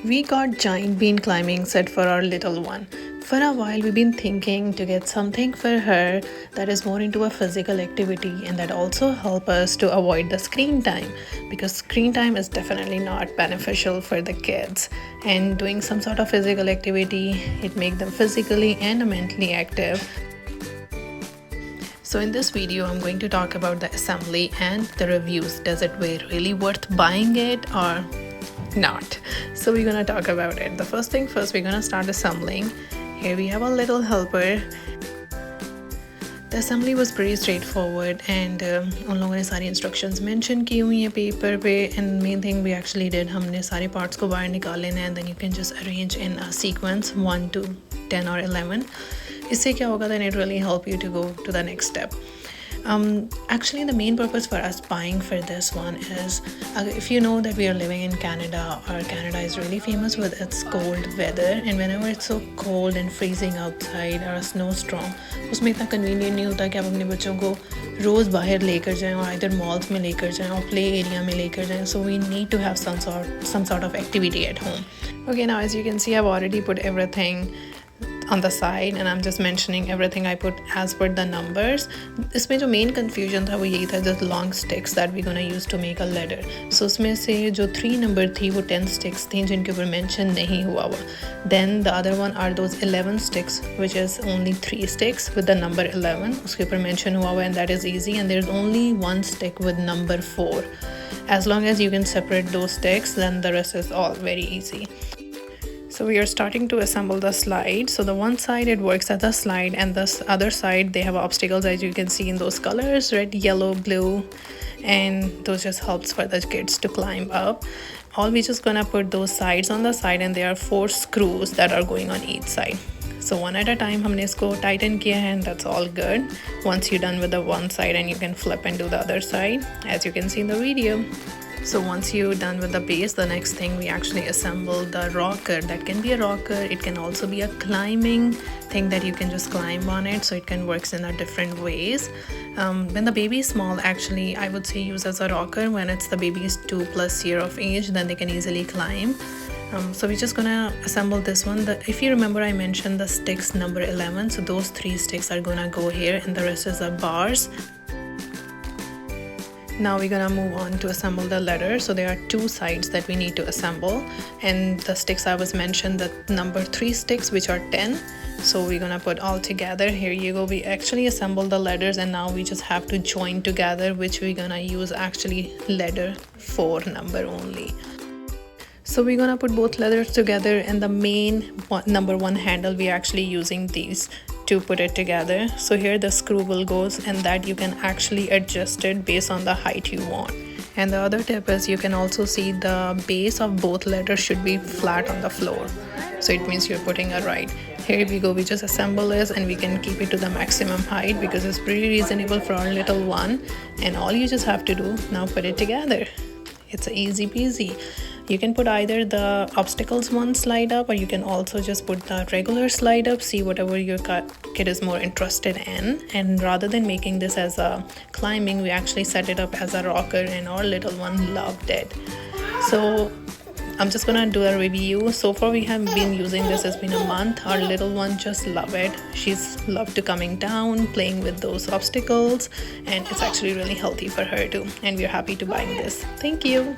We got giant bean climbing set for our little one. For a while we've been thinking to get something for her that is more into a physical activity and that also help us to avoid the screen time, because screen time is definitely not beneficial for the kids, and doing some sort of physical activity, it makes them physically and mentally active. So in this video, I'm going to talk about the assembly and the reviews. Does it really worth buying it or not? So we're gonna talk about it. The first thing first, we're gonna start assembling. Here we have a little helper. The assembly was pretty straightforward and उन लोगों ने सारी instructions mention की हुई हैं paper पे, and main thing we actually did, हमने सारे parts को बाहर निकाल लेना, and then you can just arrange in a sequence 1 to 10 or 11. इससे क्या होगा, then it really help you to go to the next step. Actually, the main purpose for us buying for this one is, if you know that we are living in Canada, or Canada is really famous with its cold weather, and whenever it's so cold and freezing outside or a snowstorm, उसमें इतना convenient नहीं होता कि आप अपने बच्चों को रोज़ बाहर लेकर जाएं और either malls में लेकर जाएं और play area में लेकर जाएं. So we need to have some sort of activity at home. Okay, now as you can see, I've already put everything on the side and I'm just mentioning everything I put as per the numbers. इसमें जो main confusion था वो यही था, just long sticks that we're gonna use to make a ladder. So उसमें से जो 3 number थी वो 10 sticks थी जिनके ऊपर mention नहीं हुआ हुआ. Then the other one are those 11 sticks, which is only 3 sticks with the number 11. उसके ऊपर mention हुआ हुआ, and that is easy. And there's only 1 stick with number 4. As long as you can separate those sticks, then the rest is all very easy. So we are starting to assemble the slide. So the one side it works as a slide, and the other side they have obstacles, as you can see in those colors, red, yellow, blue, and those just helps for the kids to climb up. All we just gonna put those sides on the side, and there are 4 screws that are going on each side. So one at a time हमने इसको tighten किया है, and that's all good. Once you're done with the one side, and you can flip and do the other side, as you can see in the video. So once you're done with the base, the next thing we actually assemble the rocker. That can be a rocker, it can also be a climbing thing that you can just climb on it, so it can work in a different ways. When the baby is small, actually I would say use as a rocker. When it's the baby is 2+ year of age, then they can easily climb. So we're just gonna assemble this one. If you remember, I mentioned the sticks number 11, so those 3 sticks are gonna go here, and the rest is the bars. Now we're gonna move on to assemble the ladder. So there are 2 sides that we need to assemble, and the sticks I was mentioned, the number 3 sticks, which are 10. So we're gonna put all together. Here you go, we actually assemble the ladders, and now we just have to join together, which we're gonna use actually ladder 4 number only. So we're gonna put both ladders together, and the main number 1 handle, we're actually using these to put it together. So here the screw will goes, and that you can actually adjust it based on the height you want. And the other tip is, you can also see the base of both ladders should be flat on the floor, so it means you're putting it right. Here we go, we just assemble this, and we can keep it to the maximum height because it's pretty reasonable for our little one. And all you just have to do now, put it together. It's easy peasy. You can put either the obstacles one slide up, or you can also just put the regular slide up. See whatever your kid is more interested in. And rather than making this as a climbing, we actually set it up as a rocker, and our little one loved it. So I'm just gonna do a review. So far we have been using this, it's been a month. Our little one just love it. She's loved to coming down, playing with those obstacles, and it's actually really healthy for her too. And we're happy to buy this. Thank you.